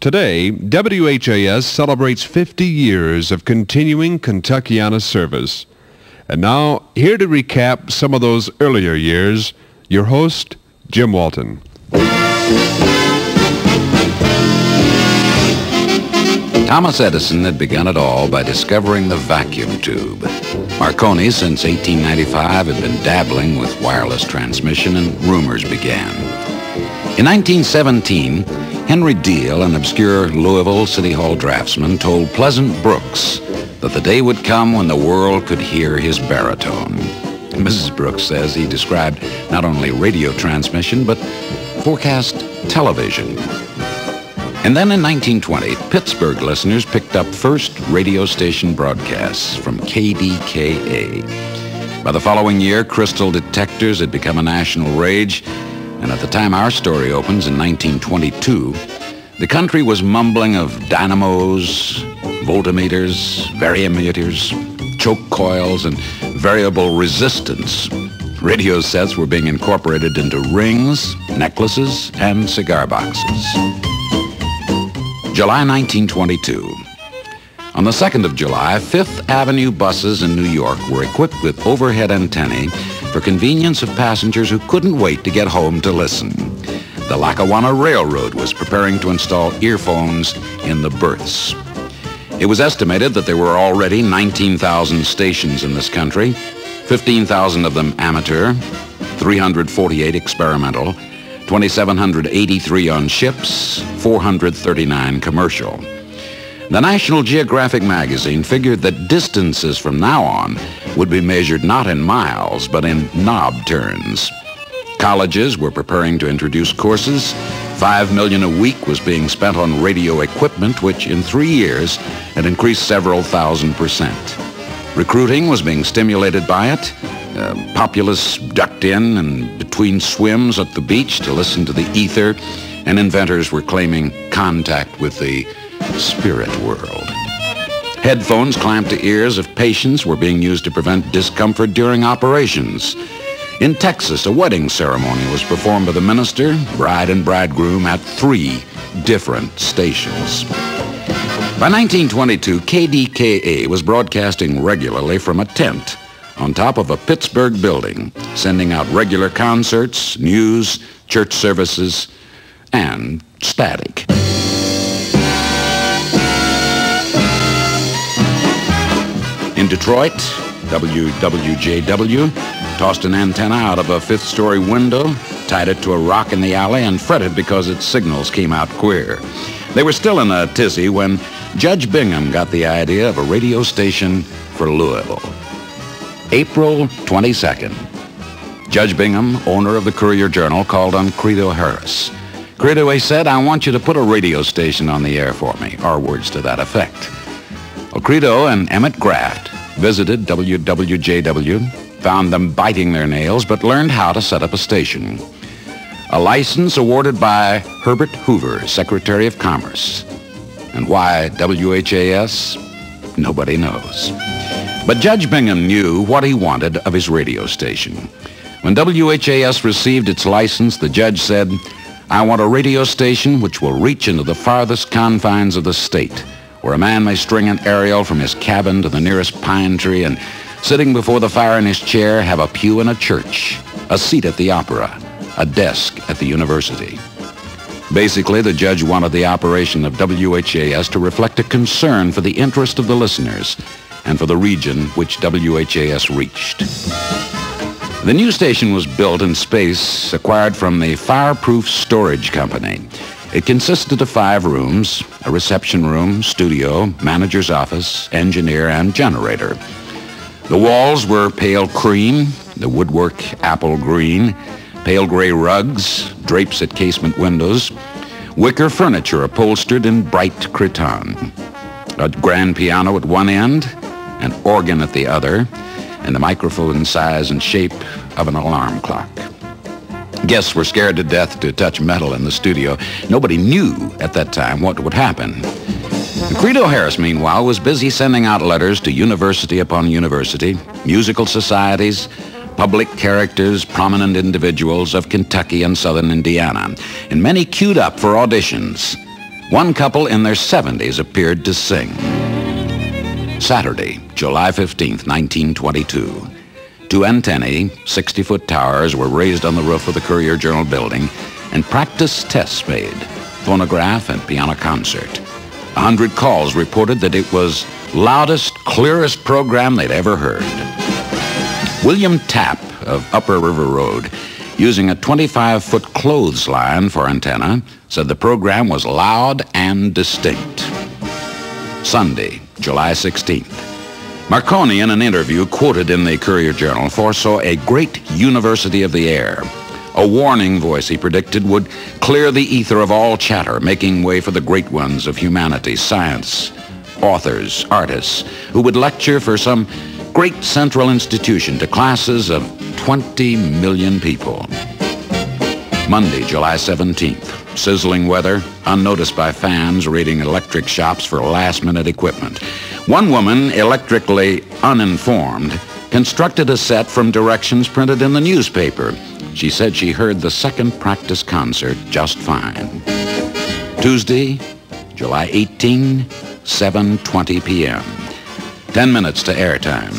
Today, WHAS celebrates 50 years of continuing Kentuckiana service. And now, here to recap some of those earlier years, your host, Jim Walton. Thomas Edison had begun it all by discovering the vacuum tube. Marconi, since 1895, had been dabbling with wireless transmission, and rumors began. In 1917, Henry Deal, an obscure Louisville City Hall draftsman, told Pleasant Brooks that the day would come when the world could hear his baritone. Mrs. Brooks says he described not only radio transmission, but forecast television. And then in 1920, Pittsburgh listeners picked up first radio station broadcasts from KDKA. By the following year, crystal detectors had become a national rage, and at the time our story opens in 1922, the country was mumbling of dynamos, voltmeters, variometers, choke coils, and variable resistance. Radio sets were being incorporated into rings, necklaces, and cigar boxes. July 1922. On the 2nd of July, Fifth Avenue buses in New York were equipped with overhead antennae for convenience of passengers who couldn't wait to get home to listen. The Lackawanna Railroad was preparing to install earphones in the berths. It was estimated that there were already 19,000 stations in this country, 15,000 of them amateur, 348 experimental, 2,783 on ships, 439 commercial. The National Geographic magazine figured that distances from now on would be measured not in miles, but in knob turns. Colleges were preparing to introduce courses. $5 million a week was being spent on radio equipment, which in 3 years had increased several thousand%. Recruiting was being stimulated by it. Populace ducked in and between swims at the beach to listen to the ether, and inventors were claiming contact with the spirit world. Headphones clamped to ears of patients were being used to prevent discomfort during operations. In Texas, a wedding ceremony was performed by the minister, bride, and bridegroom at 3 different stations. By 1922, KDKA was broadcasting regularly from a tent on top of a Pittsburgh building, sending out regular concerts, news, church services, and static. In Detroit, WWJW tossed an antenna out of a 5th-story window, tied it to a rock in the alley, and fretted because its signals came out queer. They were still in a tizzy when Judge Bingham got the idea of a radio station for Louisville. April 22nd. Judge Bingham, owner of the Courier-Journal, called on Credo Harris. Credo, he said, "I want you to put a radio station on the air for me," or words to that effect. Well, Credo and Emmett Graft visited WWJW, found them biting their nails, but learned how to set up a station. A license awarded by Herbert Hoover, Secretary of Commerce. And why WHAS? Nobody knows. But Judge Bingham knew what he wanted of his radio station. When WHAS received its license, the judge said, "I want a radio station which will reach into the farthest confines of the state, where a man may string an aerial from his cabin to the nearest pine tree and, sitting before the fire in his chair, have a pew in a church, a seat at the opera, a desk at the university." Basically, the judge wanted the operation of WHAS to reflect a concern for the interest of the listeners and for the region which WHAS reached. The new station was built in space acquired from the Fireproof Storage Company. It consisted of 5 rooms, a reception room, studio, manager's office, engineer, and generator. The walls were pale cream, the woodwork apple green, pale gray rugs, drapes at casement windows, wicker furniture upholstered in bright cretonne, a grand piano at one end, an organ at the other, and the microphone size and shape of an alarm clock. Guests were scared to death to touch metal in the studio. Nobody knew at that time what would happen. Credo Harris, meanwhile, was busy sending out letters to university upon university, musical societies, public characters, prominent individuals of Kentucky and southern Indiana, and many queued up for auditions. One couple in their 70s appeared to sing. Saturday, July 15th, 1922. Two antennae, 60-foot towers, were raised on the roof of the Courier-Journal building, and practice tests made, phonograph and piano concert. 100 calls reported that it was loudest, clearest program they'd ever heard. William Tapp of Upper River Road, using a 25-foot clothesline for antenna, said the program was loud and distinct. Sunday, July 16th. Marconi, in an interview quoted in the Courier-Journal, foresaw a great university of the air. A warning voice, he predicted, would clear the ether of all chatter, making way for the great ones of humanity, science, authors, artists, who would lecture for some great central institution to classes of 20 million people. Monday, July 17th. Sizzling weather, unnoticed by fans raiding electric shops for last-minute equipment. One woman, electrically uninformed, constructed a set from directions printed in the newspaper. She said she heard the second practice concert just fine. Tuesday, July 18, 7:20 p.m. 10 minutes to airtime.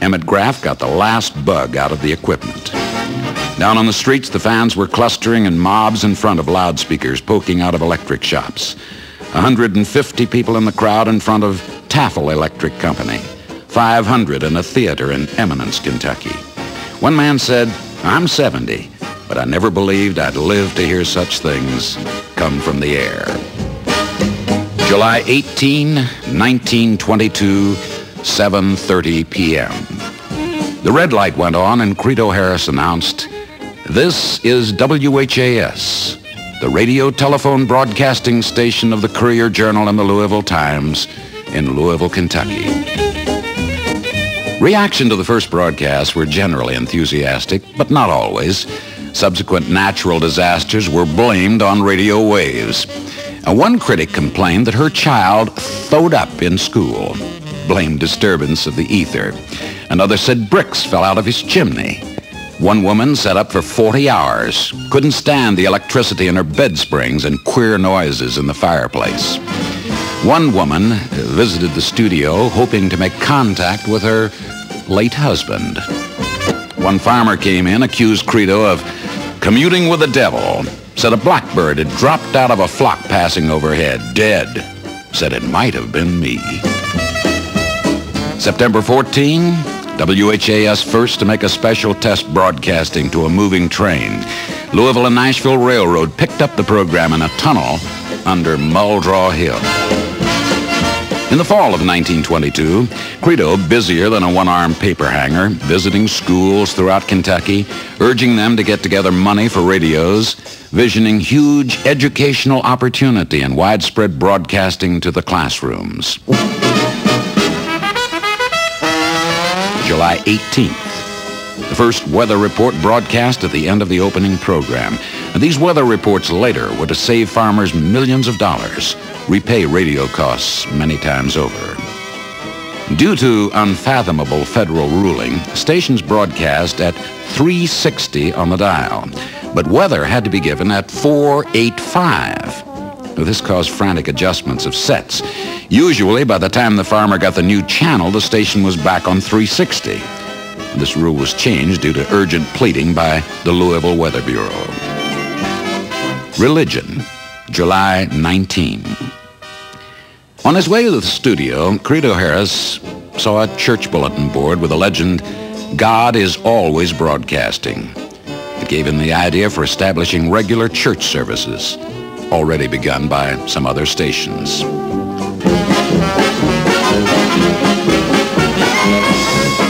Emmett Graff got the last bug out of the equipment. Down on the streets, the fans were clustering in mobs in front of loudspeakers poking out of electric shops. 150 people in the crowd in front of Taffel Electric Company. 500 in a theater in Eminence, Kentucky. One man said, "I'm 70, but I never believed I'd live to hear such things come from the air." July 18, 1922, 7:30 p.m. The red light went on and Credo Harris announced, "This is WHAS, the radio telephone broadcasting station of the Courier-Journal and the Louisville Times in Louisville, Kentucky." Reaction to the first broadcasts were generally enthusiastic, but not always. Subsequent natural disasters were blamed on radio waves. One critic complained that her child throwed up in school, blamed disturbance of the ether. Another said bricks fell out of his chimney. One woman sat up for 40 hours, couldn't stand the electricity in her bed springs and queer noises in the fireplace. One woman visited the studio hoping to make contact with her late husband. One farmer came in, accused Credo of commuting with the devil, said a blackbird had dropped out of a flock passing overhead, dead, said it might have been me. September 14, WHAS first to make a special test broadcasting to a moving train. Louisville and Nashville Railroad picked up the program in a tunnel under Muldraw Hill. In the fall of 1922, Credo, busier than a one-armed paper hanger, visiting schools throughout Kentucky, urging them to get together money for radios, visioning huge educational opportunity and widespread broadcasting to the classrooms. July 18th. The first weather report broadcast at the end of the opening program. And these weather reports later were to save farmers millions of dollars, repay radio costs many times over. Due to unfathomable federal ruling, stations broadcast at 360 on the dial, but weather had to be given at 485. This caused frantic adjustments of sets. Usually, by the time the farmer got the new channel, the station was back on 360. This rule was changed due to urgent pleading by the Louisville Weather Bureau. Religion, July 19. On his way to the studio, Credo Harris saw a church bulletin board with the legend, "God is always broadcasting." It gave him the idea for establishing regular church services, already begun by some other stations.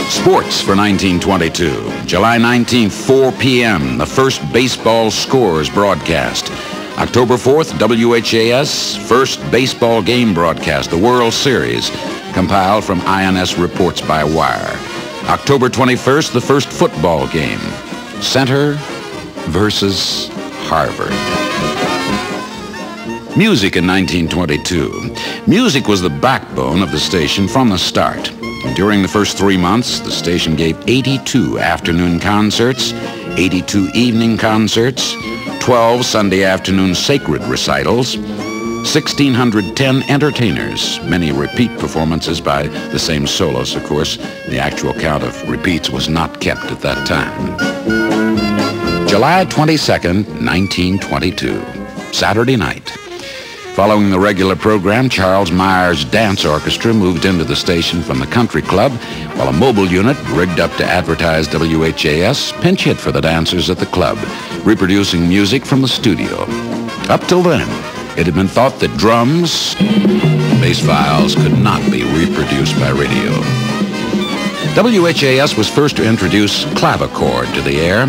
Sports for 1922. July 19th, 4 p.m., the first baseball scores broadcast. October 4th, WHAS, first baseball game broadcast, the World Series, compiled from INS reports by wire. October 21st, the first football game, Center versus Harvard. Music in 1922. Music was the backbone of the station from the start. During the first 3 months, the station gave 82 afternoon concerts, 82 evening concerts, 12 Sunday afternoon sacred recitals, 1,610 entertainers, many repeat performances by the same soloists, of course. The actual count of repeats was not kept at that time. July 22nd, 1922, Saturday night. Following the regular program, Charles Meyer's dance orchestra moved into the station from the country club, while a mobile unit rigged up to advertise WHAS pinch hit for the dancers at the club, reproducing music from the studio. Up till then, it had been thought that drums, bass files, could not be reproduced by radio. WHAS was first to introduce clavichord to the air.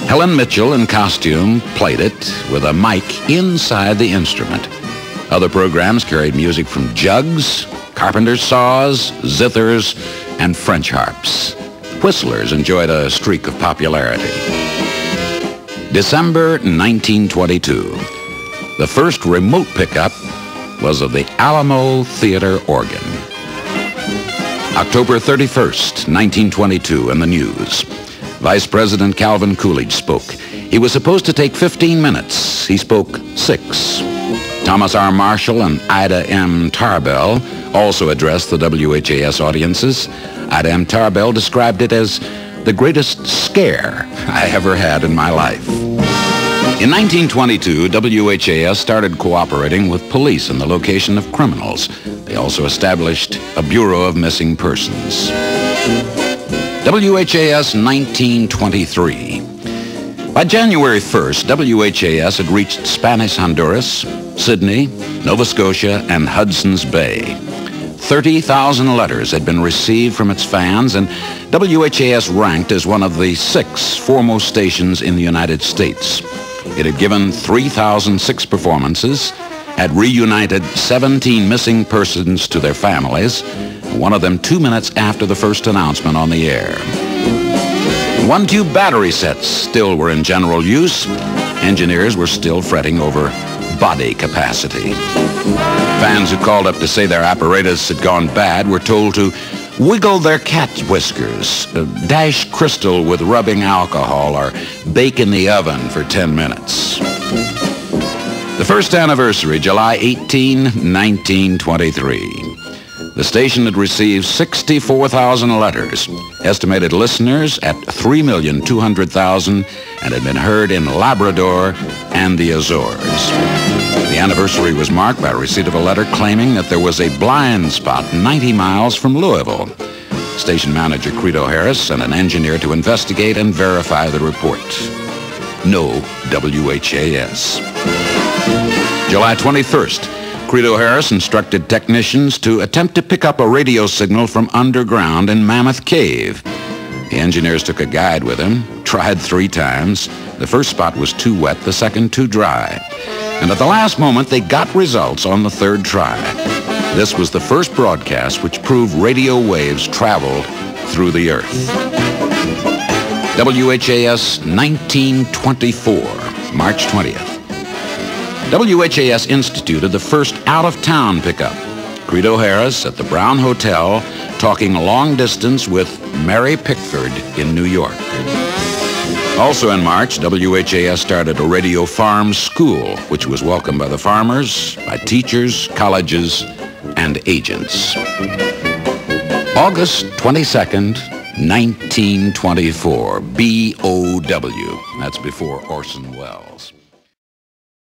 Helen Mitchell, in costume, played it with a mic inside the instrument. Other programs carried music from jugs, carpenter's saws, zithers, and French harps. Whistlers enjoyed a streak of popularity. December 1922. The first remote pickup was of the Alamo Theater organ. October 31st, 1922, in the news. Vice President Calvin Coolidge spoke. He was supposed to take 15 minutes. He spoke 6. Thomas R. Marshall and Ida M. Tarbell also addressed the WHAS audiences. Ida M. Tarbell described it as the greatest scare I ever had in my life. In 1922, WHAS started cooperating with police in the location of criminals. They also established a Bureau of Missing Persons. WHAS 1923. By January 1st, WHAS had reached Spanish Honduras, Sydney, Nova Scotia, and Hudson's Bay. 30,000 letters had been received from its fans, and WHAS ranked as one of the 6 foremost stations in the United States. It had given 3,006 performances, had reunited 17 missing persons to their families, one of them 2 minutes after the first announcement on the air. 1-tube battery sets still were in general use. Engineers were still fretting over body capacity. Fans who called up to say their apparatus had gone bad were told to wiggle their cat whiskers, dash crystal with rubbing alcohol, or bake in the oven for 10 minutes. The first anniversary, July 18, 1923. The station had received 64,000 letters, estimated listeners at 3,200,000, and had been heard in Labrador and the Azores. The anniversary was marked by receipt of a letter claiming that there was a blind spot 90 miles from Louisville. Station manager Credo Harris sent an engineer to investigate and verify the report. No WHAS. July 21st. Credo Harris instructed technicians to attempt to pick up a radio signal from underground in Mammoth Cave. The engineers took a guide with him, tried 3 times. The first spot was too wet, the second too dry. And at the last moment, they got results on the 3rd try. This was the first broadcast which proved radio waves traveled through the earth. WHAS 1924, March 20th. WHAS instituted the first out-of-town pickup. Credo Harris at the Brown Hotel talking long distance with Mary Pickford in New York. Also in March, WHAS started a radio farm school, which was welcomed by the farmers, by teachers, colleges, and agents. August 22nd, 1924, BOW. That's before Orson Welles.